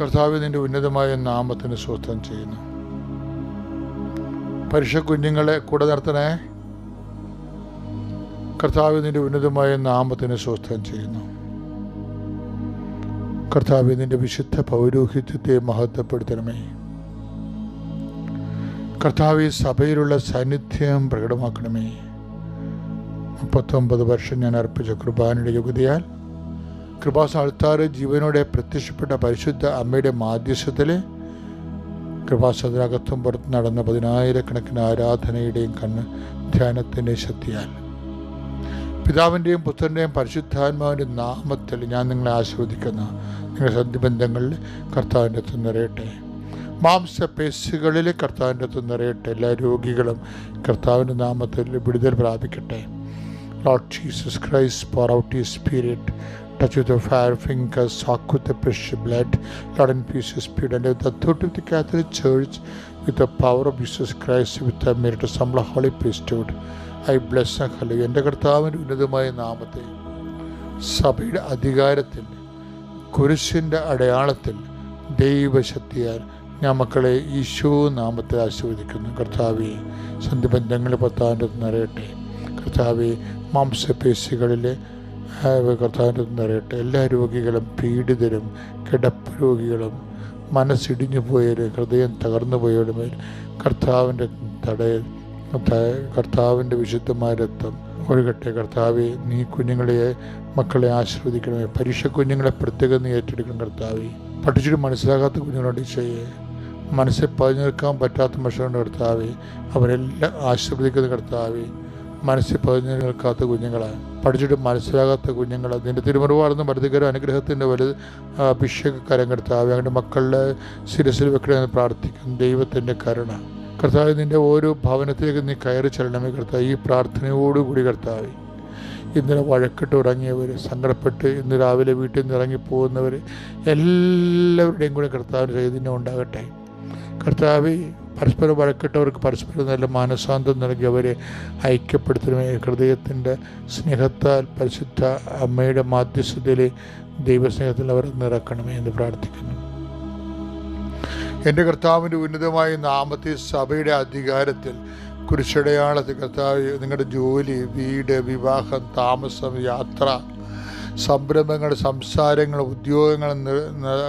കർത്താവേ, നിന്റെ ഉന്നതമായ നാമത്തിന് സ്തോത്രം ചെയ്യുന്നു. പരിശുദ്ധ കുഞ്ഞുങ്ങളെ കൂടെ നിർത്തണേ. കർത്താവേ, നിന്റെ ഉന്നതമായ നാമത്തിന് സ്തോത്രം ചെയ്യുന്നു. കർത്താവേ, നിന്റെ വിശുദ്ധ പൗരോഹിത്യത്തെ മഹത്വപ്പെടുത്തണമേ. കർത്താവേ, സഭയിലുള്ള സാന്നിധ്യം പ്രകടമാക്കണമേ. 39 വർഷം ഞാൻ അർപ്പിച്ച കുർബാനയുടെ യോഗ്യതയാൽ കൃപാസ്ഥാനത്താറ് ജീവനോടെ പ്രത്യക്ഷപ്പെട്ട പരിശുദ്ധ അമ്മയുടെ മാധ്യസ്ഥത്തിൽ കൃപാസ്ഥാനത്തിനകത്തും പുറത്ത് നടന്ന 10,000-കണക്കിന് ആരാധനയുടെയും ധ്യാനത്തിൻ്റെ ശക്തിയാൽ പിതാവിൻ്റെയും പുത്രൻ്റെയും പരിശുദ്ധാത്മാവിൻ്റെ നാമത്തിൽ ഞാൻ നിങ്ങളെ ആശീർവദിക്കുന്ന നിങ്ങളുടെ സന്ധിബന്ധങ്ങളിൽ കർത്താവിൻ്റെ അടുത്ത് നിറയട്ടെ. മാംസപേശികളിൽ കർത്താവിൻ്റെ അടുത്ത് നിറയട്ടെ. എല്ലാ രോഗികളും കർത്താവിൻ്റെ നാമത്തിൽ വിടുതൽ പ്രാപിക്കട്ടെ. Lord Jesus Christ, pour out His Spirit. Touch with the fire fingers, soak with the precious blood, Lord, and peace His Spirit, and with the authority of the Catholic Church, with the power of Jesus Christ, with the merit of some holy priesthood, I bless and hallelujah. എൻ്റെ കർത്താവിൻ്റെ ഉന്നതമായ നാമത്തെ സഭയുടെ അധികാരത്തിൽ കുരിശിൻ്റെ അടയാളത്തിൽ ദൈവശക്തിയാൽ ഞാൻ മക്കളെ ഈശോ നാമത്തെ ആശീർവദിക്കുന്നു. കർത്താവെ, സന്ധിബന്ധങ്ങളിൽ പത്താൻ്റെ നിറയട്ടെ. കർത്താവെ, മാംസപേശികളിലെ കർത്താവിൻ്റെ നിറയട്ടെ. എല്ലാ രോഗികളും, പീഡിതരും, കിടപ്പ് രോഗികളും, മനസ്സിടിഞ്ഞു പോയവരും, ഹൃദയം തകർന്നു പോയവരുടെ മേൽ കർത്താവിൻ്റെ വിശുദ്ധമായ രക്തം ഒഴുകട്ടെ. കർത്താവെ, നീ മക്കളെ ആശീർവദിക്കണമേ. പരീക്ഷ കുഞ്ഞുങ്ങളെ പ്രത്യേകം നീ ഏറ്റെടുക്കണം. കർത്താവെ, പഠിച്ചിട്ട് മനസ്സിലാകാത്ത കുഞ്ഞുങ്ങളോട് ചെയ്യേ, മനസ്സിൽ പതിഞ്ഞു നിൽക്കാൻ പറ്റാത്ത മനുഷ്യരുടെ കർത്താവെ, അവരെല്ലാം ആശീർവദിക്കുന്ന കർത്താവെ, മനസ്സിൽ പതിഞ്ഞു നിൽക്കാത്ത കുഞ്ഞുങ്ങളെ, പഠിച്ചിട്ട് മനസ്സിലാകാത്ത കുഞ്ഞുങ്ങളെ നിൻ്റെ തിരുമുറിവാർന്ന വലുതുകരം അനുഗ്രഹത്തിൻ്റെ അഭിഷേകകരം കർത്താവെ അവൻ്റെ മക്കളുടെ ശിരസിൽ വെക്കണമെന്ന് പ്രാർത്ഥിക്കുന്നു. ദൈവത്തിൻ്റെ കരുണ കർത്താവെ, നിൻ്റെ ഓരോ ഭവനത്തിലേക്ക് നീ കയറി ചെല്ലണമേ. കർത്താവ്, ഈ പ്രാർത്ഥനയോടുകൂടി കർത്താവെ, ഇന്നലെ വഴക്കിട്ട് ഉറങ്ങിയവർ, സങ്കടപ്പെട്ട് ഇന്ന് രാവിലെ വീട്ടിൽ നിന്ന് ഇറങ്ങിപ്പോകുന്നവർ എല്ലാവരുടെയും കൂടെ കർത്താവിൻ്റെ ചൈതന്യം ഉണ്ടാകട്ടെ. കർത്താവെ, പരസ്പരം വഴക്കിട്ടവർക്ക് പരസ്പരം നല്ല മാനസാന്തം നൽകി അവരെ ഐക്യപ്പെടുത്തണമേ. ഹൃദയത്തിൻ്റെ സ്നേഹത്താൽ പരിശുദ്ധ അമ്മയുടെ മാധ്യസ്ഥതയിലെ ദൈവസ്നേഹത്തിൽ അവർ നിറക്കണമേ എന്ന് പ്രാർത്ഥിക്കുന്നു. എൻ്റെ കർത്താവിൻ്റെ ഉന്നതമായ നാമത്തെ സഭയുടെ അധികാരത്തിൽ കുരിശടയാളത്തിൽ കർത്താവ് നിങ്ങളുടെ ജോലി, വീട്, വിവാഹം, താമസം, യാത്ര, സംരംഭങ്ങൾ, സംസാരങ്ങൾ, ഉദ്യോഗങ്ങൾ,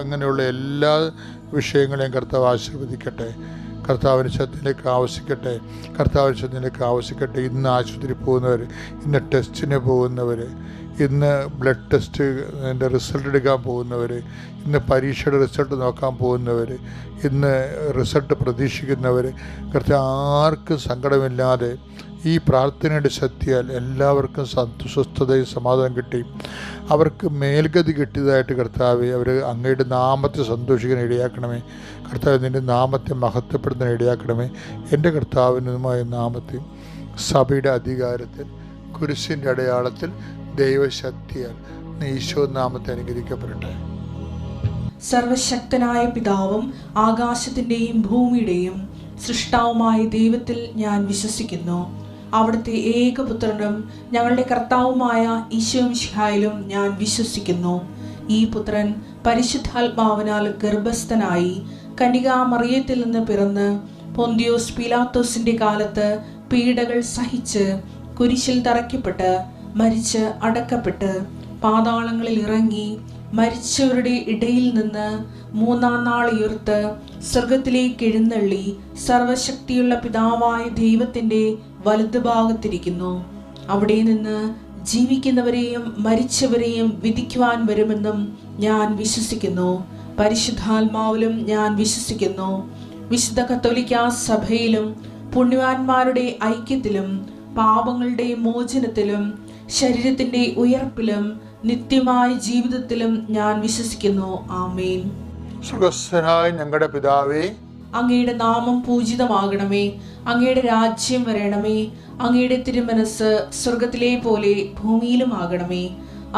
അങ്ങനെയുള്ള എല്ലാ വിഷയങ്ങളെയും കർത്താവ് ആശീർവദിക്കട്ടെ. കർത്താവിൻ്റെ ശക്തിയിലേക്ക് ആവശ്യിക്കട്ടെ. കർത്താവിൻ്റെ ശക്തിയിലേക്ക് ആവശ്യിക്കട്ടെ. ഇന്ന് ആശുപത്രി പോകുന്നവർ, ഇന്ന് ടെസ്റ്റിന് പോകുന്നവർ, ഇന്ന് ബ്ലഡ് ടെസ്റ്റ് റിസൾട്ട് എടുക്കാൻ പോകുന്നവർ, ഇന്ന് പരീക്ഷയുടെ റിസൾട്ട് നോക്കാൻ പോകുന്നവർ, ഇന്ന് റിസൾട്ട് പ്രതീക്ഷിക്കുന്നവർ, കർത്താവ് ആർക്കും സങ്കടമില്ലാതെ ഈ പ്രാർത്ഥനയുടെ ശക്തിയാൽ എല്ലാവർക്കും സ്വസ്ഥതയും സമാധാനം കിട്ടി അവർക്ക് മേൽഗതി കിട്ടിയതായിട്ട് കർത്താവെ, അവർ അങ്ങയുടെ നാമത്തെ സന്തോഷിക്കാൻ ഇടയാക്കണമേ. കർത്താവ്, നിൻ്റെ നാമത്തെ മഹത്വപ്പെടുത്താൻ ഇടയാക്കണമേ. എൻ്റെ കർത്താവിനുമായ നാമത്തെ സഭയുടെ അധികാരത്തിൽ കുരിശിൻ്റെ അടയാളത്തിൽ ദൈവശക്തിയാൽ ഈശോ നാമത്തെ അനുഗ്രഹിക്കപ്പെടട്ടെ. സർവശക്തനായ പിതാവും ആകാശത്തിൻ്റെയും ഭൂമിയുടെയും സൃഷ്ടാവുമായ ദൈവത്തിൽ ഞാൻ വിശ്വസിക്കുന്നു. അവിടുത്തെ ഏകപുത്രനും ഞങ്ങളുടെ കർത്താവുമായ ഈശോ മിശിഹായിലും ഞാൻ വിശ്വസിക്കുന്നു. ഈ പുത്രൻ പരിശുദ്ധാത്മാവിനാൽ ഗർഭസ്ഥനായി കന്യകാമറിയത്തിൽ നിന്ന് പിറന്ന് പൊന്തിയോസ് പീലാത്തോസിന്റെ കാലത്ത് പീഡകൾ സഹിച്ച് കുരിശിൽ തറയ്ക്കപ്പെട്ട് മരിച്ച് അടക്കപ്പെട്ട് പാതാളങ്ങളിൽ ഇറങ്ങി മരിച്ചവരുടെ ഇടയിൽ നിന്ന് 3-ാം നാൾ ഉയർത്ത് സ്വർഗത്തിലേക്ക് എഴുന്നള്ളി സർവശക്തിയുള്ള പിതാവായ ദൈവത്തിൻ്റെ വലതുഭാഗത്തിരിക്കുന്നു. അവിടെ നിന്ന് ജീവിക്കുന്നവരെയും മരിച്ചവരെയും വിധിക്കുവാൻ വരുമെന്നും ഞാൻ വിശ്വസിക്കുന്നു. പരിശുദ്ധാത്മാവിലും ഞാൻ വിശ്വസിക്കുന്നു. വിശുദ്ധ കത്തോലിക്കാ സഭയിലും പുണ്യവാന്മാരുടെ ഐക്യത്തിലും പാപങ്ങളുടെ മോചനത്തിലും ശരീരത്തിൻ്റെ ഉയർപ്പിലും നിത്യമായ ജീവിതത്തിലും ഞാൻ വിശ്വസിക്കുന്നു. ആമേൻ. സ്വർഗ്ഗസ്ഥനായ ഞങ്ങളുടെ പിതാവേ, അങ്ങയുടെ നാമം പൂജിതമാകണമേ. അങ്ങയുടെ രാജ്യം വരണമേ. അങ്ങയുടെ തിരുമനസ് സ്വർഗത്തിലെ പോലെ ഭൂമിയിലും ആകണമേ.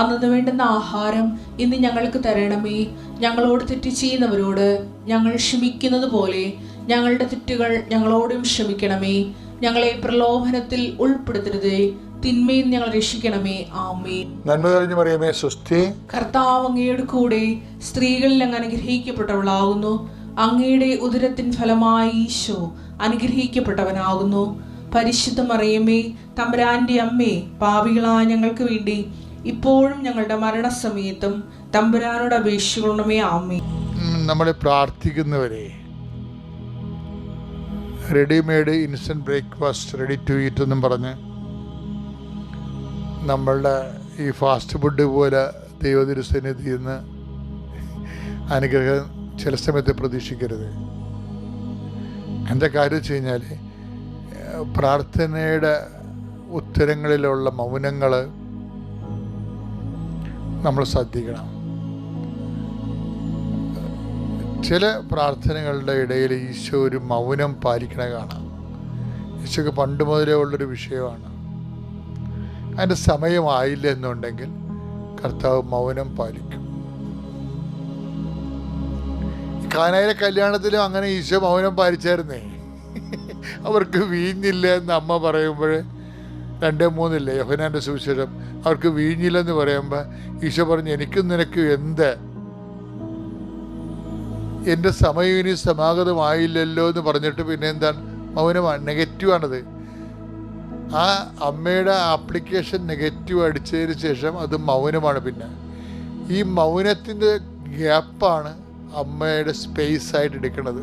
അന്നു വേണ്ടുന്ന ആഹാരം ഇന്ന് ഞങ്ങൾക്ക് തരണമേ. ഞങ്ങളോട് തെറ്റ് ചെയ്യുന്നവരോട് ഞങ്ങൾ ക്ഷമിക്കുന്നത് പോലെ ഞങ്ങളുടെ തെറ്റുകൾ ഞങ്ങളോടും ക്ഷമിക്കണമേ. ഞങ്ങളെ പ്രലോഭനത്തിൽ ഉൾപ്പെടുത്തരുതേ, തിന്മയിൽ ഞങ്ങൾ രക്ഷിക്കണമേ. ആമേൻ. നന്മ തെളിഞ്ഞു മറിയമേ, സ്വസ്തി. കർത്താവ് അങ്ങയുടെ കൂടെ സ്ത്രീകളിൽ അങ്ങ് അനുഗ്രഹിക്കപ്പെട്ടവളാകുന്നു. അങ്ങയുടെ ഉദരത്തിൻ ഫലമായി ഈശോ അനുഗ്രഹിക്കപ്പെട്ടവനാകുന്നു. പരിശുദ്ധ മറിയമേ, തമ്പുരാന്റെ അമ്മേ, പാപികളായ ഞങ്ങൾക്ക് വേണ്ടി ഇപ്പോഴും ഞങ്ങളുടെ മരണസമയത്തും തമ്പുരാനോട് അപേക്ഷിക്കണമേ. ആമേൻ. നമ്മൾ പ്രാർത്ഥിക്കുന്നവരെ readymade instant breakfast ready to eat എന്നും പറഞ്ഞ് നമ്മളുടെ ഈ ഫാസ്റ്റ് ഫുഡ് പോലെ ദൈവതിരുസന്നിധിയിൽ നിന്ന് അനുഗ്രഹം ചില സമയത്ത് പ്രതീക്ഷിക്കരുത്. എന്താ കാര്യം വെച്ച് കഴിഞ്ഞാൽ, പ്രാർത്ഥനയുടെ ഉത്തരങ്ങളിലുള്ള മൗനങ്ങൾ നമ്മൾ ശ്രദ്ധിക്കണം. ചില പ്രാർത്ഥനകളുടെ ഇടയിൽ ഈശോ ഒരു മൗനം പാലിക്കണ കാണാം. ഈശോക്ക് പണ്ട് മുതലേ ഉള്ളൊരു വിഷയമാണ്. അതിൻ്റെ സമയമായില്ല എന്നുണ്ടെങ്കിൽ കർത്താവ് മൗനം പാലിക്കും. കാനായിലെ കല്യാണത്തിലും അങ്ങനെ ഈശോ മൗനം പാലിച്ചായിരുന്നേ. അവർക്ക് വീഞ്ഞില്ല എന്ന് അമ്മ പറയുമ്പോൾ 2:3 യോഹന്നാൻ്റെ സുവിശേഷം, അവർക്ക് വീഞ്ഞില്ലെന്ന് പറയുമ്പോൾ ഈശോ പറഞ്ഞു, എനിക്കും നിനക്കും എന്ത്, എൻ്റെ സമയം ഇനി സമാഗതമായില്ലല്ലോ എന്ന് പറഞ്ഞിട്ട് പിന്നെ എന്താണ്, മൗനമാണ്. നെഗറ്റീവാണത്. ആ അമ്മയുടെ ആപ്ലിക്കേഷൻ നെഗറ്റീവ് അടിച്ചതിന് ശേഷം അത് മൗനമാണ്. പിന്നെ ഈ മൗനത്തിൻ്റെ ഗ്യാപ്പാണ് അമ്മയുടെ സ്പേസ് ആയിട്ട് എടുക്കുന്നത്.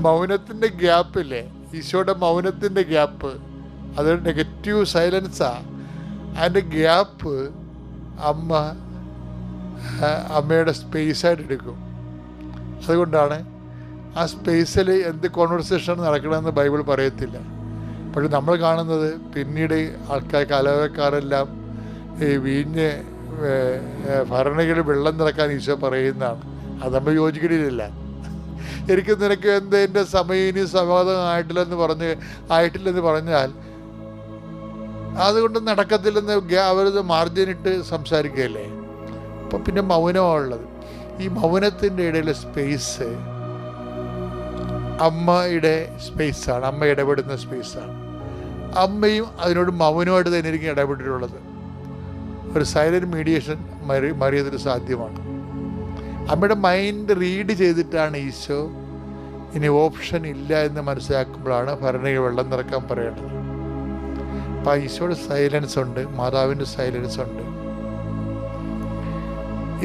മൗനത്തിൻ്റെ ഗ്യാപ്പില്ലേ, ഈശോയുടെ മൗനത്തിൻ്റെ ഗ്യാപ്പ്, അതൊരു നെഗറ്റീവ് സൈലൻസാണ്. അതിൻ്റെ ഗ്യാപ്പ് അമ്മയുടെ സ്പേസായിട്ട് എടുക്കും. അതുകൊണ്ടാണ് ആ സ്പേസിൽ എന്ത് കോൺവെർസേഷൻ നടക്കണമെന്ന് ബൈബിൾ പറയത്തില്ല. പക്ഷെ നമ്മൾ കാണുന്നത് പിന്നീട് കലവക്കാരെല്ലാം ഈ വീഞ്ഞ് ഭരണികളിൽ വെള്ളം നിറക്കാൻ ഈശോ പറയുന്നതാണ്. അത് നമ്മൾ യോജിക്കണില്ല. എനിക്ക് നിനക്ക് എന്ത്, എൻ്റെ സമയം ഇനി സമാധാനം ആയിട്ടില്ലെന്ന് പറഞ്ഞാൽ അതുകൊണ്ട് നടക്കത്തില്ലെന്ന് അവരത് മാർജിനിട്ട് സംസാരിക്കുകയല്ലേ. അപ്പോൾ പിന്നെ മൗനമാണുള്ളത്. ഈ മൗനത്തിൻ്റെ ഇടയിലെ സ്പേസ് അമ്മയുടെ സ്പേസാണ്, അമ്മ ഇടപെടുന്ന സ്പേസാണ്. അമ്മയും അതിനോട് മൗനമായിട്ട് തന്നെ ആയിരിക്കും ഇടപെട്ടിട്ടുള്ളത്. ഒരു സൈലൻറ്റ് മീഡിയേഷൻ മറിയതിന് സാധ്യമാണ്. അമ്മയുടെ മൈൻഡ് റീഡ് ചെയ്തിട്ടാണ് ഈശോ ഇനി ഓപ്ഷൻ ഇല്ല എന്ന് മനസ്സിലാക്കുമ്പോഴാണ് ഭരണിയിൽ വെള്ളം നിറക്കാൻ പറയേണ്ടത്. അപ്പം ഈശോയുടെ സൈലൻസ് ഉണ്ട്, മാതാവിൻ്റെ സൈലൻസ് ഉണ്ട്.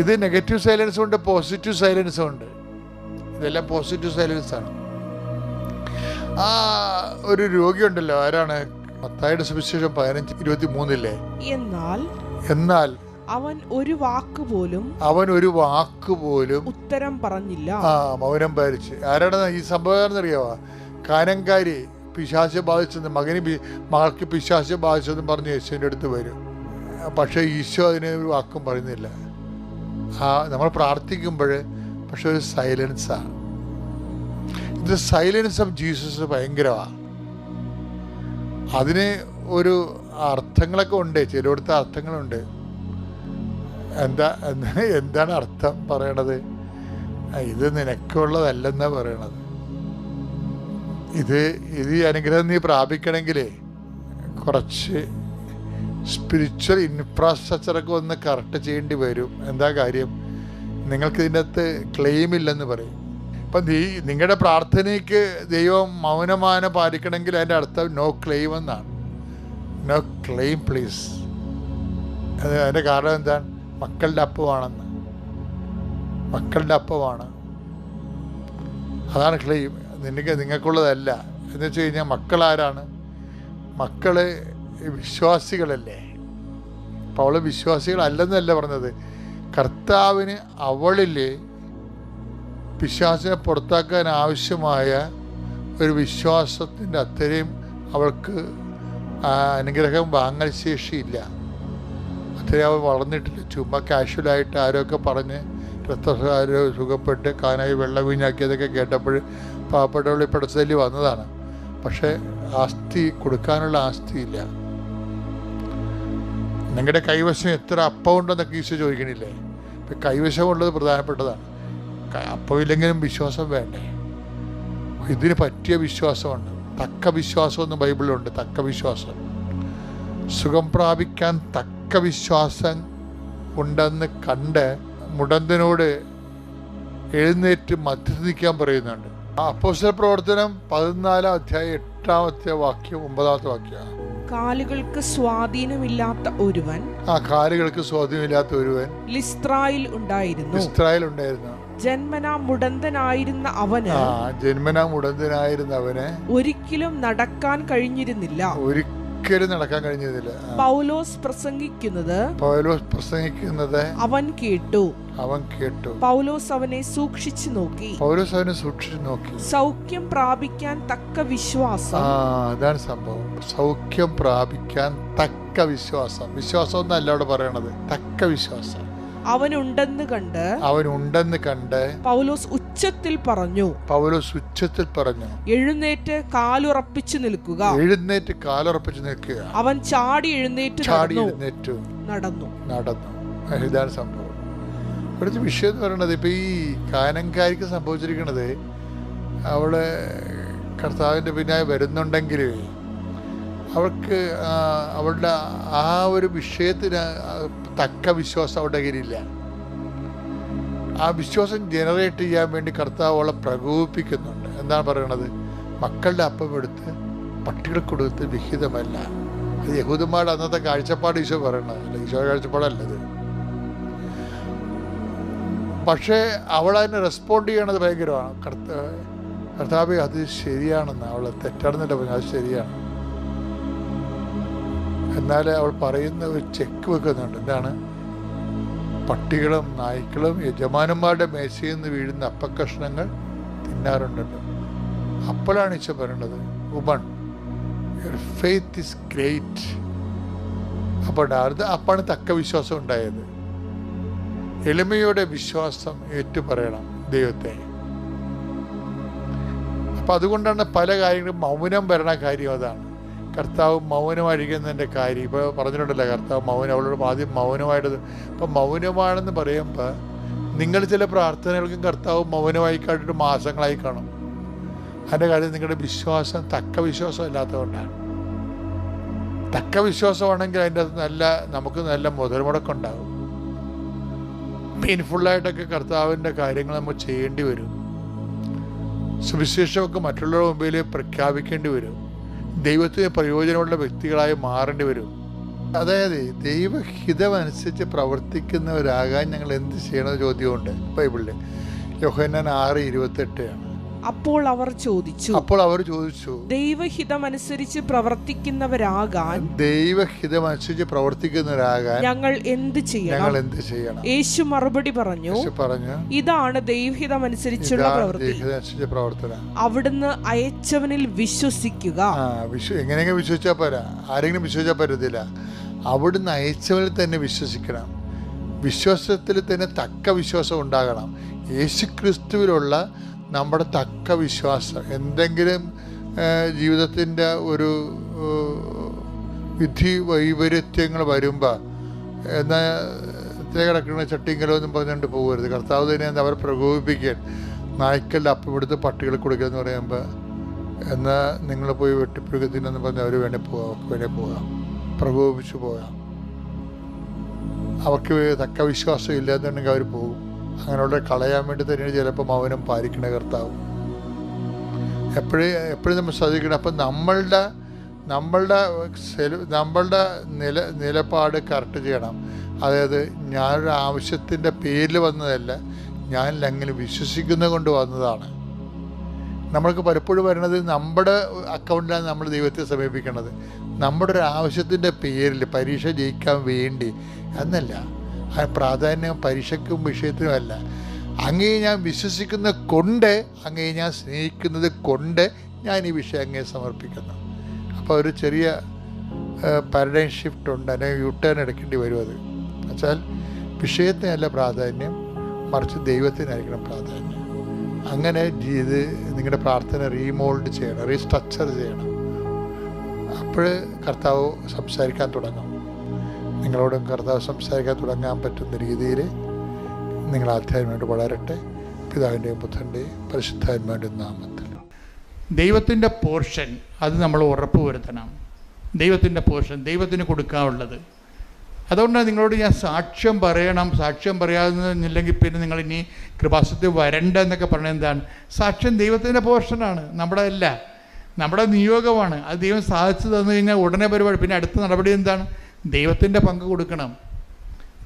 ഇത് നെഗറ്റീവ് സൈലൻസും ഉണ്ട്, പോസിറ്റീവ് സൈലൻസും ഉണ്ട്. ഇതെല്ലാം പോസിറ്റീവ് സൈലൻസാണ്. ആ ഒരു രോഗിയുണ്ടല്ലോ, ആരാണ്? മത്തായിയുടെ സുവിശേഷം 15:23 എന്നാൽ അവൻ ഒരു വാക്ക് പോലും ഉത്തരം പറഞ്ഞില്ല. മൗനം പാലിച്ച്. ആരാണ് ഈ സംഭവം അറിയാവാ? കാനങ്കാരി പിശാച് ബാധിച്ചെന്ന്, മകൾക്ക് പിശാച് ബാധിച്ചെന്ന് പറഞ്ഞ് യേശുവിൻ്റെ അടുത്ത് വരും. പക്ഷേ ഈശോ അതിന് ഒരു വാക്കും പറയുന്നില്ല. നമ്മൾ പ്രാർത്ഥിക്കുമ്പോൾ പക്ഷെ ഒരു സൈലൻസാണ്. ഇത് സൈലൻസ് ഓഫ് ജീസസ് ഭയങ്കരമാണ്. അതിന് ഒരു അർത്ഥങ്ങളൊക്കെ ഉണ്ട്, ചിലയിടത്ത് അർത്ഥങ്ങളുണ്ട്. എന്താണ് അർത്ഥം പറയണത്? ഇത് നിനക്കുള്ളതല്ലെന്നാണ് പറയണത്. ഇത് ഈ അനുഗ്രഹം നീ പ്രാപിക്കണമെങ്കിലേ കുറച്ച് സ്പിരിച്വൽ ഇൻഫ്രാസ്ട്രക്ചറൊക്കെ ഒന്ന് കറക്റ്റ് ചെയ്യേണ്ടി വരും. എന്താ കാര്യം? നിങ്ങൾക്ക് ഇതിൻ്റെ അകത്ത് ക്ലെയിം ഇല്ലെന്ന് പറയും. അപ്പം നിങ്ങളുടെ പ്രാർത്ഥനയ്ക്ക് ദൈവം മൗനമാനം പാലിക്കണമെങ്കിൽ അതിൻ്റെ അർത്ഥം നോ ക്ലെയിം എന്നാണ്. No claim please. അതിൻ്റെ കാരണം എന്താണ്? മക്കളുടെ അപ്പമാണെന്ന്. മക്കളുടെ അപ്പമാണ്, അതാണ് ക്ലെയിം. നിങ്ങൾക്കുള്ളതല്ല എന്ന് വെച്ച് കഴിഞ്ഞാൽ മക്കളാരാണ്? മക്കൾ വിശ്വാസികളല്ലേ. അപ്പോൾ അവൾ വിശ്വാസികളല്ലെന്നല്ല പറഞ്ഞത്. കർത്താവിന് അവളിൽ പിശാചിനെ പുറത്താക്കാൻ ആവശ്യമായ ഒരു വിശ്വാസത്തിൻ്റെ അത്രയും അവൾക്ക് അനുഗ്രഹം വാങ്ങൽ ശേഷിയില്ല. അത്രയും അവൾ വളർന്നിട്ടില്ല. ചുമ്മാ കാഷ്വലായിട്ട് ആരൊക്കെ പറഞ്ഞ് രക്തസാരോ സുഖപ്പെട്ട് കാനായി വെള്ളം വീഞ്ഞാക്കിയതൊക്കെ കേട്ടപ്പോൾ പാവപ്പെട്ടവളി പെടച്ചലി വന്നതാണ്. പക്ഷേ ആസ്തി കൊടുക്കാനുള്ള ആസ്തിയില്ല. നിങ്ങളുടെ കൈവശം എത്ര അപ്പം ഉണ്ടെന്നൊക്കെ ഈശോ ചോദിക്കണില്ലേ? ഇപ്പം കൈവശമുള്ളത് പ്രധാനപ്പെട്ടതാണ്. അപ്പമില്ലെങ്കിലും വിശ്വാസം വേണ്ടേ? ഇതിന് പറ്റിയ വിശ്വാസമുണ്ട്. തക്ക വിശ്വാസം എന്ന് ബൈബിളിലുണ്ട്. തക്ക വിശ്വാസം, സുഖം പ്രാപിക്കാൻ തക്ക വിശ്വാസം ഉണ്ടെന്ന് കണ്ട് മുടന്തനോട് എഴുന്നേറ്റ് മധ്യത്തിൽ നിൽക്കാൻ പറയുന്നുണ്ട്. അപ്പോസ്തല പ്രവർത്തനം 14 അധ്യായം 8 വാക്യം 9 വാക്യം. കാലുകൾക്ക് സ്വാധീനമില്ലാത്ത ഒരുവൻ, കാലുകൾക്ക് സ്വാധീനമില്ലാത്ത ഒരുവൻ ലിസ്ത്രായിൽ ഉണ്ടായിരുന്നു. ജന്മനാ മുടന്തനായിരുന്ന അവന് ഒരിക്കലും നടക്കാൻ കഴിഞ്ഞിരുന്നില്ല. പൗലോസ് പ്രസംഗിക്കുന്നത് അവൻ കേട്ടു. പൗലോസ് അവനെ സൂക്ഷിച്ചു നോക്കി. സൗഖ്യം പ്രാപിക്കാൻ തക്ക വിശ്വാസം. അതാണ് സംഭവം. സൗഖ്യം പ്രാപിക്കാൻ തക്ക വിശ്വാസം. വിശ്വാസം എന്നല്ല അവിടെ പറയണത്, തക്ക വിശ്വാസം. അവനുണ്ടെന്ന് കണ്ട് പൗലോസ് ഉച്ചത്തിൽ പറഞ്ഞു, എഴുന്നേറ്റ് കാലുറപ്പിച്ചു നിൽക്കുക. അവൻ ചാടി എഴുന്നേറ്റ് നടന്നു. ഇതാണ് സംഭവം. ഇവിടുത്തെ വിഷയം എന്ന് പറയുന്നത്, ഇപ്പൊ ഈ കാനങ്കാരിക്ക് സംഭവിച്ചിരിക്കുന്നത്, അവള് കർത്താവിന്റെ പിന്നാലെ വരുന്നുണ്ടെങ്കിൽ അവൾക്ക് അവളുടെ ആ ഒരു വിഷയത്തിന് തക്ക വിശ്വാസം അവളുടെ കയ്യിലില്ല. ആ വിശ്വാസം ജനറേറ്റ് ചെയ്യാൻ വേണ്ടി കർത്താവ് അവളെ പ്രകോപിപ്പിക്കുന്നുണ്ട്. എന്താണ് പറയണത്? മക്കളുടെ അപ്പം എടുത്ത് പട്ടികൾക്ക് കൊടുത്ത് വിഹിതമല്ല. അത് യഹൂദന്മാരുടെ അന്നത്തെ കാഴ്ചപ്പാട് ഈശോ പറയണതല്ല, ഈശോ കാഴ്ചപ്പാടല്ലത്. പക്ഷേ അവളതിനെ റെസ്പോണ്ട് ചെയ്യണത് ഭയങ്കരമാണ്. കർത്താവ് അത് ശരിയാണെന്ന്, അവൾ തെറ്റാണെന്നല്ല പറഞ്ഞു, അത് ശരിയാണ്. എന്നാൽ അവൾ പറയുന്ന ഒരു ചെക്ക് വെക്കുന്നുണ്ട്. എന്താണ്? പട്ടികളും നായ്ക്കളും യജമാനന്മാരുടെ മേശയിൽ നിന്ന് വീഴുന്ന അപ്പക്കഷ്ണങ്ങൾ തിന്നാറുണ്ടല്ലോ. അപ്പോഴാണ് ഈശോ പറയണത്, woman your faith is great. അപ്പോഴാണ് തക്ക വിശ്വാസം ഉണ്ടായത്. എളിമയോടെ വിശ്വാസം ഏറ്റുപറയണം ദൈവത്തെ. അപ്പം അതുകൊണ്ടാണ് പല കാര്യങ്ങളും മൗനം വരണ കാര്യം. അതാണ് കർത്താവ് മൗനമായിരിക്കുന്നതിൻ്റെ കാര്യം. ഇപ്പോൾ പറഞ്ഞിട്ടുണ്ടല്ലോ, കർത്താവ് മൗനം, അവളോട് ആദ്യം മൗനമായിട്ട്. ഇപ്പം മൗനമാണെന്ന് പറയുമ്പോൾ നിങ്ങൾ ചില പ്രാർത്ഥനകൾക്കും കർത്താവ് മൗനമായി കാട്ടിട്ട് മാസങ്ങളായി കാണും. അതിൻ്റെ കാര്യം നിങ്ങളുടെ വിശ്വാസം തക്ക വിശ്വാസം ഇല്ലാത്തതുകൊണ്ടാണ്. തക്ക വിശ്വാസമാണെങ്കിൽ അതിൻ്റെ അകത്ത് നമുക്ക് നല്ല മുതൽമുടക്കുണ്ടാകും. മീൻഫുള്ളായിട്ടൊക്കെ കർത്താവിൻ്റെ കാര്യങ്ങൾ നമ്മൾ ചെയ്യേണ്ടി വരും. സുവിശേഷമൊക്കെ മറ്റുള്ളവരുടെ മുമ്പിൽ പ്രഖ്യാപിക്കേണ്ടി വരും. ദൈവത്തിന് പ്രയോജനമുള്ള വ്യക്തികളായി മാറേണ്ടി വരും. അതായത് ദൈവഹിതമനുസരിച്ച് പ്രവർത്തിക്കുന്നവരാകാൻ ഞങ്ങൾ എന്ത് ചെയ്യണമെന്ന് ചോദ്യമുണ്ട് ബൈബിളിൽ. യോഹന്നാൻ 6:28 ആണ്. അപ്പോൾ അവർ ചോദിച്ചു ദൈവഹിതമനുസരിച്ച് പ്രവർത്തിക്കുന്നവരാകാൻ ഞങ്ങൾ എന്ത് ചെയ്യണം? യേശു മറുപടി പറഞ്ഞു, ഇതാണ് ദൈവഹിതമനുസരിച്ചുള്ള പ്രവർത്തനം. അവിടുന്ന് അയച്ചവനിൽ വിശ്വസിക്കുക. എങ്ങനെയെങ്കിലും വിശ്വസിച്ചാൽ പോരാ, ആരെങ്കിലും വിശ്വസിച്ചാൽ പറ്റത്തില്ല. അവിടുന്ന് അയച്ചവനിൽ തന്നെ വിശ്വസിക്കണം. വിശ്വാസത്തിൽ തന്നെ തക്ക വിശ്വാസം ഉണ്ടാകണം. യേശുക്രിസ്തുവിലുള്ള നമ്മുടെ തക്ക വിശ്വാസം. എന്തെങ്കിലും ജീവിതത്തിൻ്റെ ഒരു വിധി വൈപരീത്യങ്ങൾ വരുമ്പോൾ എന്നാൽ കിടക്കുന്ന ചട്ടിങ്കലോ എന്നും പറഞ്ഞുകൊണ്ട് പോകരുത്. കർത്താവ് തന്നെ അവരെ പ്രകോപിപ്പിക്കാൻ, നായ്ക്കല്ല അപ്പം എടുത്ത് പട്ടികൾ കൊടുക്കുക എന്ന് പറയുമ്പോൾ എന്നാൽ നിങ്ങൾ പോയി വെട്ടിപ്പിടുക്കത്തിനെന്ന് പറഞ്ഞ് അവർ വേണേൽ പോകാം, പ്രകോപിപ്പിച്ച് പോകാം. അവർക്ക് തക്ക വിശ്വാസം ഇല്ലാന്നുണ്ടെങ്കിൽ അവർ പോകും. അങ്ങനെയുള്ള കളയാൻ വേണ്ടി തന്നെയാണ് ചിലപ്പോൾ മൗനം പാലിക്കണ കർത്താവ്. എപ്പോഴും നമ്മൾ ശ്രദ്ധിക്കണം. അപ്പം നമ്മളുടെ നിലപാട് കറക്റ്റ് ചെയ്യണം. അതായത് ഞാനൊരു ആവശ്യത്തിൻ്റെ പേരിൽ വന്നതല്ല, ഞാൻ അങ്ങനെ വിശ്വസിക്കുന്നത് കൊണ്ട് വന്നതാണ്. നമ്മൾക്ക് പലപ്പോഴും വരുന്നത് നമ്മുടെ അക്കൗണ്ടിലാണ് നമ്മൾ ദൈവത്തെ സമീപിക്കുന്നത്. നമ്മുടെ ഒരു ആവശ്യത്തിൻ്റെ പേരിൽ പരീക്ഷ ജയിക്കാൻ വേണ്ടി എന്നല്ല. ആ പ്രാധാന്യം പരീക്ഷയ്ക്കും വിഷയത്തിനുമല്ല. അങ്ങേ ഞാൻ വിശ്വസിക്കുന്ന കൊണ്ട്, അങ്ങേ ഞാൻ സ്നേഹിക്കുന്നത് കൊണ്ട് ഞാൻ ഈ വിഷയം അങ്ങേ സമർപ്പിക്കുന്നു. അപ്പോൾ ഒരു ചെറിയ പാരഡൈം ഷിഫ്റ്റ് ഉണ്ട്, അല്ലെങ്കിൽ യൂട്ടേൺ എടുക്കേണ്ടി വരും. അത് എന്നുവെച്ചാൽ വിഷയത്തിനല്ല പ്രാധാന്യം, മറിച്ച് ദൈവത്തിനായിരിക്കണം പ്രാധാന്യം. അങ്ങനെ ഇത് നിങ്ങളുടെ പ്രാർത്ഥന റീമോൾഡ് ചെയ്യണം, റീസ്ട്രക്ചർ ചെയ്യണം. അപ്പോൾ കർത്താവ് സംസാരിക്കാൻ തുടങ്ങും. നിങ്ങളോടും കർത്താവ് സംസാരിക്കാൻ തുടങ്ങാൻ പറ്റുന്ന രീതിയിൽ നിങ്ങൾ ആധ്യാത്മികമായിട്ട് വളരട്ടെ. പിതാവിൻ്റെയും പുത്രൻ്റെയും പരിശുദ്ധാത്മാവിൻ്റെയും നാമത്തിൽ. ദൈവത്തിൻ്റെ പോർഷൻ അത് നമ്മൾ ഉറപ്പ് വരുത്തണം. ദൈവത്തിൻ്റെ പോർഷൻ ദൈവത്തിന് കൊടുക്കാനുള്ളത്. അതുകൊണ്ടാണ് നിങ്ങളോട് ഞാൻ സാക്ഷ്യം പറയണം, സാക്ഷ്യം പറയാതെന്നില്ലെങ്കിൽ പിന്നെ നിങ്ങൾ ഇനി കൃപാസനത്തിൽ വരണ്ട എന്നൊക്കെ പറഞ്ഞത് എന്താണ്? സാക്ഷ്യം ദൈവത്തിൻ്റെ പോർഷനാണ്, നമ്മുടെ അല്ല, നമ്മുടെ നിയോഗമാണ്. അത് ദൈവം സാധിച്ചു തന്നു കഴിഞ്ഞാൽ ഉടനെ പരിപാടി. പിന്നെ അടുത്ത നടപടി എന്താണ്? ദൈവത്തിൻ്റെ പങ്ക് കൊടുക്കണം.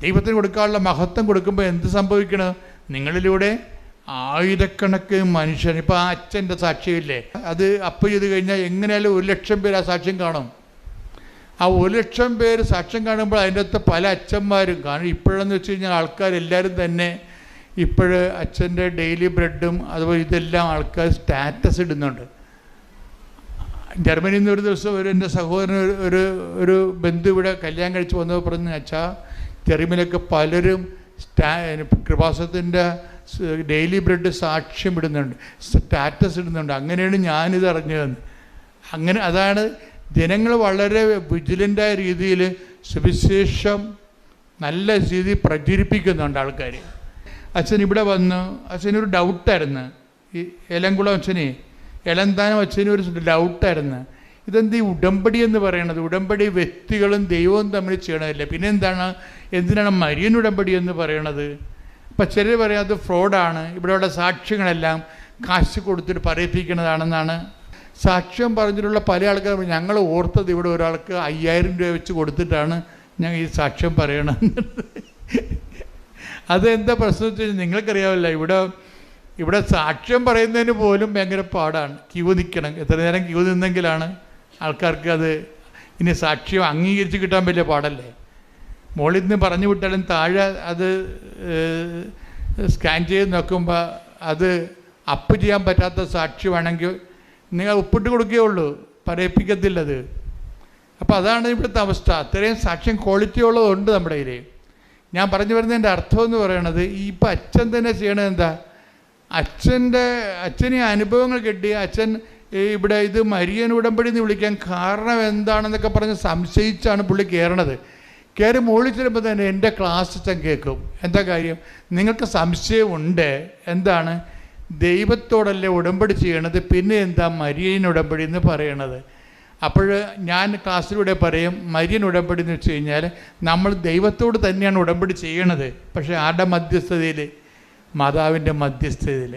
ദൈവത്തിന് കൊടുക്കാനുള്ള മഹത്വം കൊടുക്കുമ്പോൾ എന്ത് സംഭവിക്കണം? നിങ്ങളിലൂടെ ആയിരക്കണക്കിന് മനുഷ്യൻ, ഇപ്പോൾ ആ അച്ഛൻ്റെ സാക്ഷ്യമില്ലേ, അത് അപ്പ് ചെയ്ത് കഴിഞ്ഞാൽ എങ്ങനെയാലും 1,00,000 പേര് ആ സാക്ഷ്യം കാണും. ആ 1,00,000 പേര് സാക്ഷ്യം കാണുമ്പോൾ അതിൻ്റെ അകത്ത് പല അച്ഛന്മാരും കാണും. ഇപ്പോഴെന്ന് വെച്ച് കഴിഞ്ഞാൽ ആൾക്കാരെല്ലാവരും തന്നെ ഇപ്പോഴ് അച്ഛൻ്റെ ഡെയിലി ബ്രെഡും അതുപോലെ ഇതെല്ലാം ആൾക്കാർ സ്റ്റാറ്റസ് ഇടുന്നുണ്ട്. ജർമ്മനിയിൽ നിന്ന് ഒരു ദിവസം എൻ്റെ സഹോദരൻ ഒരു ബന്ധു ഇവിടെ കല്യാണം കഴിച്ച് വന്നപ്പോൾ പറഞ്ഞു, അച്ഛാ ജർമ്മനിയിലൊക്കെ പലരും കൃപാസനത്തിൻ്റെ ഡെയിലി ബ്രെഡ് സാക്ഷ്യം ഇടുന്നുണ്ട്, സ്റ്റാറ്റസ് ഇടുന്നുണ്ട്. അങ്ങനെയാണ് ഞാനിത് അറിഞ്ഞതെന്ന്. അങ്ങനെ അതാണ് ജനങ്ങൾ വളരെ വിജിലൻ്റായ രീതിയിൽ സുവിശേഷം നല്ല രീതിയിൽ പ്രചരിപ്പിക്കുന്നുണ്ട് ആൾക്കാർ. അച്ഛൻ ഇവിടെ വന്ന് അച്ഛനൊരു ഡൗട്ടായിരുന്നു, ഈ എലംകുളം അച്ഛനെ, എലന്താനം അച്ഛനൊരു ഡൗട്ടായിരുന്നു, ഇതെന്ത് ഈ ഉടമ്പടി എന്ന് പറയണത്? ഉടമ്പടി വ്യക്തികളും ദൈവവും തമ്മിൽ ചെയ്യണമല്ല, പിന്നെ എന്തിനാണ് മരിയൻ ഉടമ്പടി എന്ന് പറയണത്? അപ്പം ചിലർ പറയാം അത് ഫ്രോഡാണ്, ഇവിടെയുള്ള സാക്ഷ്യങ്ങളെല്ലാം കാശ് കൊടുത്തിട്ട് പറയിപ്പിക്കുന്നതാണെന്നാണ്. സാക്ഷ്യം പറഞ്ഞിട്ടുള്ള പല ആൾക്കാർ ഞങ്ങൾ ഓർത്തത് ഇവിടെ ഒരാൾക്ക് 5,000 രൂപ വെച്ച് കൊടുത്തിട്ടാണ് ഞങ്ങൾ ഈ സാക്ഷ്യം പറയണത്. അതെന്താ പ്രശ്നം വെച്ച് കഴിഞ്ഞാൽ നിങ്ങൾക്കറിയാമല്ല, ഇവിടെ സാക്ഷ്യം പറയുന്നതിന് പോലും ഭയങ്കര പാടാണ്. ക്യൂ നിൽക്കണം, എത്ര നേരം ക്യൂ നിന്നെങ്കിലാണ് ആൾക്കാർക്ക് അത് ഇനി സാക്ഷ്യം അംഗീകരിച്ച് കിട്ടാൻ വലിയ പാടല്ലേ. മുകളിൽ നിന്ന് പറഞ്ഞു വിട്ടാലും താഴെ അത് സ്കാൻ ചെയ്ത് നോക്കുമ്പോൾ അത് അപ്പ് ചെയ്യാൻ പറ്റാത്ത സാക്ഷ്യമാണെങ്കിൽ നിങ്ങൾ ഒപ്പിട്ട് കൊടുക്കുകയുള്ളൂ, പറയിപ്പിക്കത്തില്ലത്. അപ്പോൾ അതാണ് ഇവിടുത്തെ അവസ്ഥ. അത്രയും സാക്ഷ്യം ക്വാളിറ്റി ഉള്ളതുണ്ട് നമ്മുടെ കയ്യിൽ. ഞാൻ പറഞ്ഞു വരുന്നതിൻ്റെ അർത്ഥം എന്ന് പറയണത്, ഇപ്പം അച്ഛൻ തന്നെ ചെയ്യണത് എന്താ? അച്ഛന് അനുഭവങ്ങൾ കിട്ടി. അച്ഛൻ ഇവിടെ ഇത് മരിയൻ ഉടമ്പടി എന്ന് വിളിക്കാൻ കാരണം എന്താണെന്നൊക്കെ പറഞ്ഞ് സംശയിച്ചാണ് പുള്ളി കയറണത്. കയറി മുകളിൽ ചെല്ലുമ്പോൾ തന്നെ എൻ്റെ ക്ലാസ് അച്ഛൻ കേൾക്കും. എന്താ കാര്യം? നിങ്ങൾക്ക് സംശയമുണ്ട്, എന്താണ്? ദൈവത്തോടല്ലേ ഉടമ്പടി ചെയ്യണത്, പിന്നെ എന്താ മരിയൻ ഉടമ്പടി എന്ന് പറയണത്? അപ്പോൾ ഞാൻ ക്ലാസ്സിലൂടെ പറയും, മരിയൻ ഉടമ്പടി എന്ന് വെച്ച് കഴിഞ്ഞാൽ നമ്മൾ ദൈവത്തോട് തന്നെയാണ് ഉടമ്പടി ചെയ്യണത്, പക്ഷേ ആരുടെ മധ്യസ്ഥതയിൽ? മാതാവിൻ്റെ മധ്യസ്ഥതയിൽ.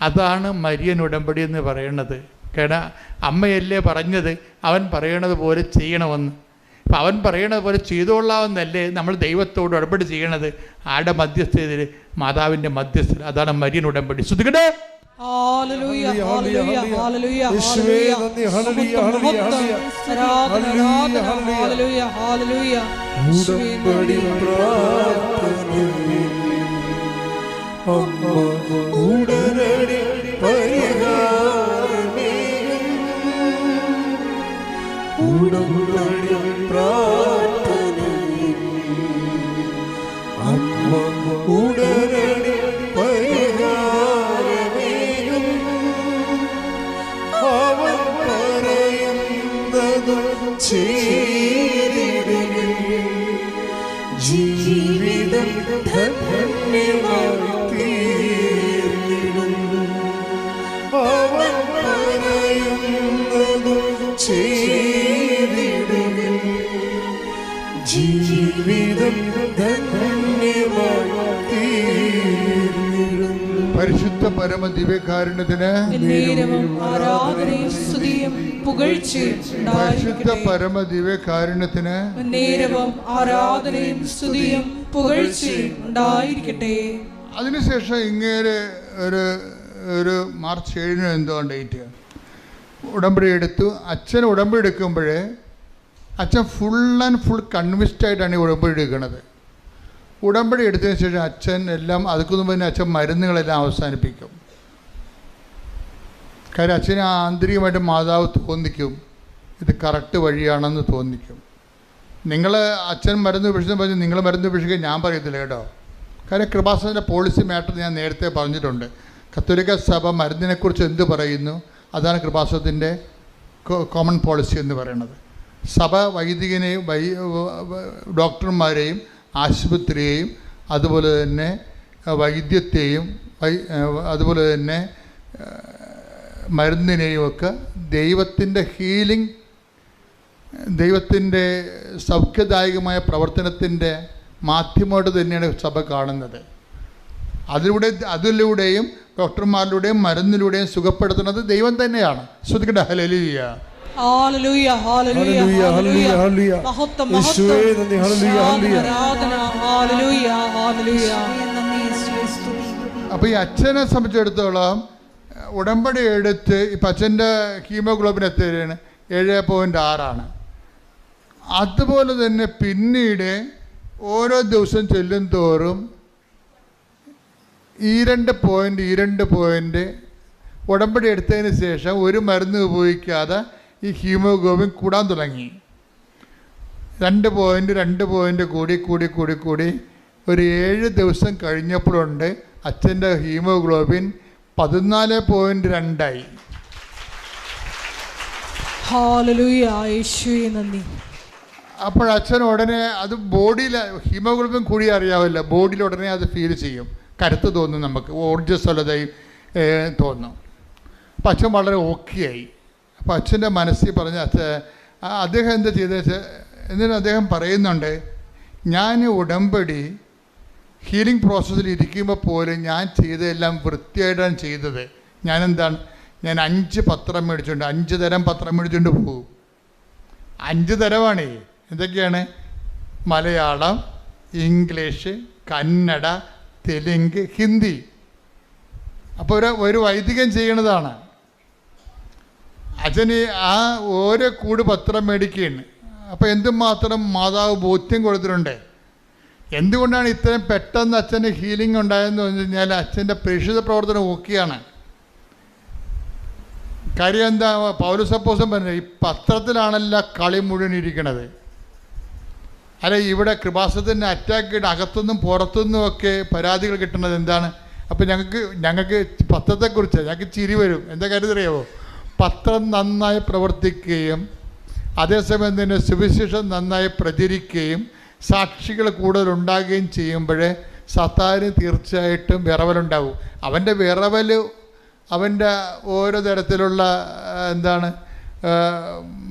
അതാണ് മരിയൻ ഉടമ്പടി എന്ന് പറയണത്. കാരണം അമ്മയല്ലേ പറഞ്ഞത് അവൻ പറയണത് പോലെ ചെയ്യണമെന്ന്. അപ്പം അവൻ പറയണത് പോലെ ചെയ്തോളാമെന്നല്ലേ നമ്മൾ ദൈവത്തോട് ഉടമ്പടി ചെയ്യണത്? ആരുടെ മധ്യസ്ഥതയിൽ? മാതാവിൻ്റെ മധ്യസ്ഥത. അതാണ് മരിയൻ ഉടമ്പടി. ശ്രദ്ധിക്കട്ടെ. ഉടനടി പരിഹാരമേ, ഉടമ്പടി പ്രാർത്ഥനയിൽ അമ്മ ഉടനടി പരിഹാരമേയും അവൻ പറയുന്നത് ചെയ്തിടുകിൽ ജീവിതം ധന്യമായി തീർന്നിടും. അവൻ പറയുന്നത് ചെയ്തിടുകിൽ ജീവിതം ധന്യമായി തീർന്നിടും. പരിശുദ്ധ പരമ ദിവ്യകാരുണ്യത്തിന് പരിശുദ്ധ പരമ ദിവ്യകാരുണ്യത്തിന് ആരാധനയും സ്തുതിയും പുകഴ്ചയും ഉണ്ടായിരിക്കട്ടെ. അതിനുശേഷം ഇങ്ങേരെ ഒരു മാർച്ച് 7 എന്തോ ഡേറ്റ് ഉടമ്പടി എടുത്തു. അച്ഛൻ ഉടമ്പടി എടുക്കുമ്പോഴേ അച്ഛൻ ഫുൾ കൺവിൻസ്ഡ് ആയിട്ടാണ് ഈ ഉടമ്പടി എടുക്കുന്നത്. ഉടമ്പടി എടുത്തതിന് ശേഷം അച്ഛൻ എല്ലാം അതുക്കു മുമ്പ് തന്നെ അച്ഛൻ മരുന്നുകളെല്ലാം അവസാനിപ്പിക്കും. കാര്യം അച്ഛന് ആന്തരികമായിട്ട് മാതാവ് തോന്നിക്കും ഇത് കറക്റ്റ് വഴിയാണെന്ന് തോന്നിക്കും. നിങ്ങൾ അച്ഛൻ മരുന്ന് ഉപേക്ഷിച്ചെന്ന് പറഞ്ഞ് നിങ്ങൾ മരുന്ന് ഉപേക്ഷിക്കാൻ ഞാൻ പറയത്തില്ല കേട്ടോ. കാര്യം കൃപാസനത്തിൻ്റെ പോളിസി മാറ്റർ ഞാൻ നേരത്തെ പറഞ്ഞിട്ടുണ്ട്. കത്തോലിക്ക സഭ മരുന്നിനെക്കുറിച്ച് എന്ത് പറയുന്നു അതാണ് കൃപാസനത്തിൻ്റെ കോമൺ പോളിസി എന്ന് പറയുന്നത്. സഭ വൈദികനെയും ഡോക്ടർമാരെയും ആശുപത്രിയെയും അതുപോലെ തന്നെ വൈദ്യത്തെയും അതുപോലെ തന്നെ മരുന്നിനെയും ഒക്കെ ദൈവത്തിൻ്റെ ഹീലിംഗ്, ദൈവത്തിൻ്റെ സൗഖ്യദായകമായ പ്രവർത്തനത്തിൻ്റെ മാധ്യമമായിട്ട് തന്നെയാണ് സഭ കാണുന്നത്. അതിലൂടെയും ഡോക്ടർമാരിലൂടെയും മരുന്നിലൂടെയും സുഖപ്പെടുത്തുന്നത് ദൈവം തന്നെയാണ്. ശ്രദ്ധിക്കട്ടെ. ഹല്ലേലൂയ, ഹല്ലേലൂയ, ഹല്ലേലൂയ, ഹല്ലേലൂയ, ഹല്ലേലൂയ, മഹത്വം, മഹത്വം, ആരാധന, ഹല്ലേലൂയ, ഹല്ലേലൂയ. അപ്പോൾ ഈ അച്ഛനെ സംബന്ധിച്ചിടത്തോളം ഉടമ്പടി എടുത്ത് ഇപ്പം അച്ഛൻ്റെ ഹീമോഗ്ലോബിൻ എത്രയാണ്? 7.6. അതുപോലെ തന്നെ പിന്നീട് ഓരോ ദിവസം ചെല്ലും തോറും ഈ 2 പോയിൻ്റ് ഉടമ്പടി എടുത്തതിന് ശേഷം ഒരു മരുന്ന് ഉപയോഗിക്കാതെ ഈ ഹീമോഗ്ലോബിൻ കൂടാൻ തുടങ്ങി. 2 പോയിൻ്റ് കൂടി ഒരു 7 ദിവസം കഴിഞ്ഞപ്പോഴുണ്ട് അച്ഛൻ്റെ ഹീമോഗ്ലോബിൻ 14.2 ഹല്ലേലൂയ, യേശുവേ നന്ദി. അപ്പോഴച്ഛൻ ഉടനെ അത് ബോഡിയിൽ ഹീമോഗ്ലോബിൻ കൂടി അറിയാവില്ല, ബോഡിയിൽ ഉടനെ അത് ഫീൽ ചെയ്യും, കരുത്ത് തോന്നും, നമുക്ക് ഊർജ്ജസ്വലതയും തോന്നും. അപ്പം അച്ഛൻ വളരെ ഓക്കെയായി. അപ്പോൾ അച്ഛൻ്റെ മനസ്സിൽ പറഞ്ഞ അദ്ദേഹം എന്താ ചെയ്തത് വെച്ചാൽ, എന്നിട്ട് അദ്ദേഹം പറയുന്നുണ്ട്, ഞാൻ ഉടമ്പടി ഹീലിംഗ് പ്രോസസ്സിൽ ഇരിക്കുമ്പോൾ പോലും ഞാൻ ചെയ്തതെല്ലാം വൃത്തിയായിട്ടാണ് ചെയ്തത്. ഞാൻ 5 പത്രം മേടിച്ചുകൊണ്ട് 5 തരം പത്രം മേടിച്ചുകൊണ്ട് പോകും. 5 തരമാണേ. എന്തൊക്കെയാണ്? മലയാളം, ഇംഗ്ലീഷ്, കന്നഡ, തെലുങ്ക്, ഹിന്ദി. അപ്പോൾ ഒരു വൈദികൻ ചെയ്യണതാണ്. അച്ഛന് ആ ഓരോ കൂട് പത്രം മേടിക്കുകയാണ്. അപ്പോൾ എന്തുമാത്രം മാതാവ് ബോധ്യം കൊടുത്തിട്ടുണ്ട്. എന്തുകൊണ്ടാണ് ഇത്രയും പെട്ടെന്ന് അച്ഛൻ്റെ ഹീലിംഗ് ഉണ്ടായതെന്ന് പറഞ്ഞു കഴിഞ്ഞാൽ അച്ഛൻ്റെ പ്രേക്ഷിത പ്രവർത്തനം ഓക്കെയാണ്. കാര്യം എന്താ? പൗലോസ് അപ്പോസ്തലൻ പറഞ്ഞത്, ഈ പത്രത്തിലാണല്ല കളി മുഴുവൻ ഇരിക്കണത്. അല്ല, ഇവിടെ കൃപാസനത്തിൻ്റെ അറ്റാക്ക് അകത്തുനിന്നും പുറത്തുനിന്നും ഒക്കെ പരാതികൾ കിട്ടുന്നത് എന്താണ്? അപ്പോൾ ഞങ്ങൾക്ക് പത്രത്തെക്കുറിച്ച് ഞങ്ങൾക്ക് ചിരി വരും. എന്താ കാര്യം അറിയാമോ? പത്രം നന്നായി പ്രവർത്തിക്കുകയും അതേസമയം തന്നെ സുവിശേഷം നന്നായി പ്രചരിക്കുകയും സാക്ഷികൾ കൂടുതലുണ്ടാകുകയും ചെയ്യുമ്പോഴേ സത്താന് തീർച്ചയായിട്ടും വിറവലുണ്ടാവും. അവൻ്റെ വിറവൽ, അവൻ്റെ ഓരോ തരത്തിലുള്ള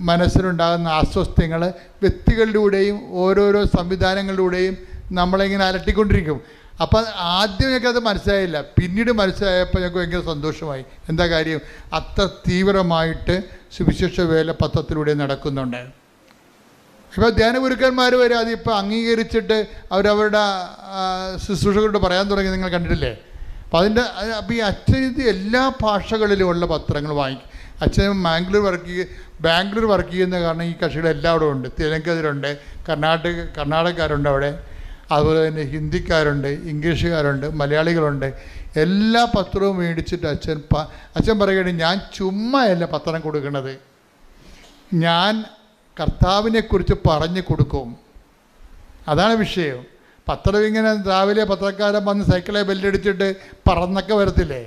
മനസ്സിലുണ്ടാകുന്ന അസ്വസ്ഥങ്ങൾ വ്യക്തികളിലൂടെയും ഓരോരോ സംവിധാനങ്ങളിലൂടെയും നമ്മളിങ്ങനെ അലട്ടിക്കൊണ്ടിരിക്കും. അപ്പം ആദ്യം ഞങ്ങൾക്ക് അത് മനസ്സിലായില്ല, പിന്നീട് മനസ്സിലായപ്പോൾ ഞങ്ങൾക്ക് ഭയങ്കര സന്തോഷമായി. എന്താ കാര്യം? അത്ര തീവ്രമായിട്ട് സുവിശേഷ വേല പത്രത്തിലൂടെ നടക്കുന്നുണ്ട്. ഇപ്പോൾ ധ്യാനഗുരുക്കന്മാർ വരെ അതിപ്പോൾ അംഗീകരിച്ചിട്ട് അവരവരുടെ ശുശ്രൂഷകളോട് പറയാൻ തുടങ്ങി, നിങ്ങൾ കണ്ടിട്ടില്ലേ? അപ്പോൾ ഈ അച്ഛൻ ഇത് എല്ലാ ഭാഷകളിലുമുള്ള പത്രങ്ങൾ വാങ്ങിക്കും. അച്ഛൻ ബാംഗ്ലൂർ വർക്ക് ചെയ്യുന്ന കാരണം ഈ കക്ഷികൾ എല്ലാവരും ഉണ്ട്. തെലുങ്കരുണ്ട്, കർണാടകക്കാരുണ്ട് അവിടെ, അതുപോലെ തന്നെ ഹിന്ദിക്കാരുണ്ട്, ഇംഗ്ലീഷുകാരുണ്ട്, മലയാളികളുണ്ട്. എല്ലാ പത്രവും മേടിച്ചിട്ട് അച്ഛൻ പറയുകയാണ്, ഞാൻ ചുമ്മായല്ല പത്രം കൊടുക്കുന്നത്, ഞാൻ കർത്താവിനെക്കുറിച്ച് പറഞ്ഞു കൊടുക്കും. അതാണ് വിഷയം. പത്രം ഇങ്ങനെ രാവിലെ പത്രക്കാരൻ വന്ന് സൈക്കിളെ ബെല്ലടിച്ചിട്ട് പറന്നൊക്കെ വരത്തില്ലേ?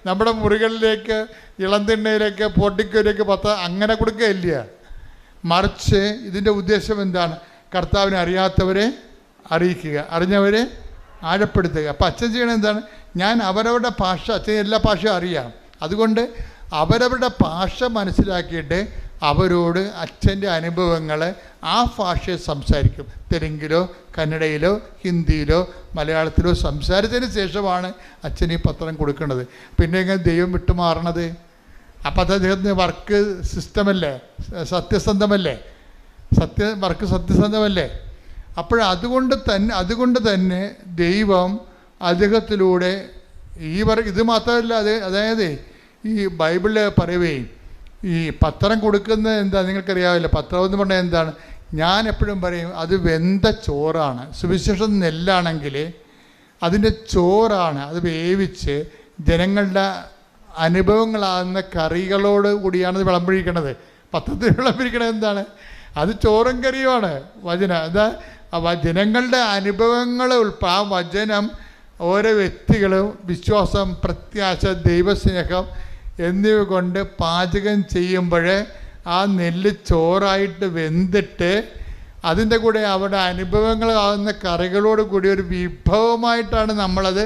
നമ്മുടെ മുറികളിലേക്ക്, ഇളംതിണ്ണയിലേക്ക്, പോട്ടിക്കയിലേക്ക് പത്രം അങ്ങനെ കൊടുക്കുകയില്ല. മറിച്ച് ഇതിൻ്റെ ഉദ്ദേശം എന്താണ്? കർത്താവിനെ അറിയാത്തവരെ അറിയിക്കുക, അറിഞ്ഞവരെ ആഴപ്പെടുത്തുക. അപ്പം അച്ഛൻ ചെയ്യണത് എന്താണ്? ഞാൻ അവരവരുടെ ഭാഷ, അച്ഛൻ എല്ലാ ഭാഷയും അറിയാം, അതുകൊണ്ട് അവരവരുടെ ഭാഷ മനസ്സിലാക്കിയിട്ട് അവരോട് അച്ഛൻ്റെ അനുഭവങ്ങൾ ആ ഭാഷയിൽ സംസാരിക്കും. തെലുങ്കിലോ കന്നഡയിലോ ഹിന്ദിയിലോ മലയാളത്തിലോ സംസാരിച്ചതിന് ശേഷമാണ് അച്ഛൻ ഈ പത്രം കൊടുക്കുന്നത്. പിന്നെ എങ്ങനെ ദൈവം വിട്ടുമാറണത്? അപ്പം അത് അദ്ദേഹത്തിന് വർക്ക് സിസ്റ്റമല്ലേ, സത്യസന്ധമല്ലേ, വർക്ക് സത്യസന്ധമല്ലേ? അതുകൊണ്ട് തന്നെ ദൈവം അദ്ദേഹത്തിലൂടെ ഇത് മാത്രമല്ല, അതായത് ഈ ബൈബിളിൽ പറയുകയും ഈ പത്രം കൊടുക്കുന്നത് എന്താ നിങ്ങൾക്കറിയാവില്ല. പത്രം എന്ന് പറഞ്ഞാൽ എന്താണ്? ഞാൻ എപ്പോഴും പറയും, അത് വെന്ത ചോറാണ്. സുവിശേഷം നെല്ലാണെങ്കിൽ അതിൻ്റെ ചോറാണ്. അത് വേവിച്ച് ജനങ്ങളുടെ അനുഭവങ്ങളാകുന്ന കറികളോട് കൂടിയാണ് ഇത് വിളമ്പിരിക്കണത്. പത്രത്തിൽ വിളമ്പിരിക്കണത് എന്താണ്? അത് ചോറും കറിയുമാണ്. വചനം എന്താ? ജനങ്ങളുടെ അനുഭവങ്ങൾ ആ വചനം ഓരോ വ്യക്തികളും വിശ്വാസം, പ്രത്യാശ, ദൈവസ്നേഹം എന്നിവ കൊണ്ട് പാചകം ചെയ്യുമ്പോൾ ആ നെല്ല് ചോറായിട്ട് വെന്തിട്ട് അതിൻ്റെ കൂടെ അവിടെ അനുഭവങ്ങളാകുന്ന കറികളോട് കൂടി ഒരു വിഭവമായിട്ടാണ് നമ്മളത്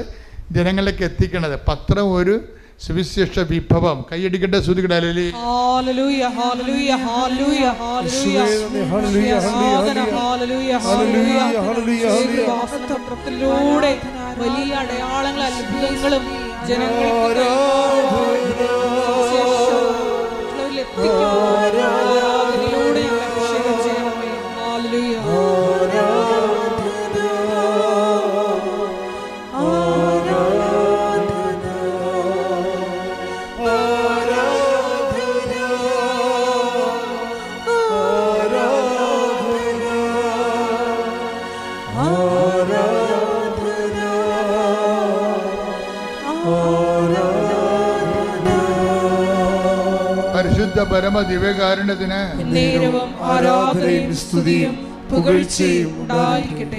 ജനങ്ങളിലേക്ക് എത്തിക്കണത്. പത്രം ഒരു സുവിശേഷ വിഭവം. കൈയടിക്കട്ടെ, സ്തുതിക്കട്ടെ. ഹല്ലേലൂയ. ഹല്ലേലൂയ ഹല്ലേലൂയ ഹല്ലേലൂയ ഹല്ലേലൂയ ഹല്ലേലൂയ ഹല്ലേലൂയ ഹല്ലേലൂയ ഹല്ലേലൂയ വാസ്തവത്തിലൂടെ വലിയ അടയാളങ്ങളും അത്ഭുതങ്ങളും ജനങ്ങൾക്ക് ആരാധനയിലൂടെ ഞങ്ങളെ അഭിഷേകം ചെയ്യണമേ. ഹല്ലേലൂയ പരിശുദ്ധ പരമ ദിവ്യകാരുണ്യത്തിന് നേരവും ആരാധനയും സ്തുതിയും പുകഴ്ചയും ഉണ്ടായിരിക്കട്ടെ.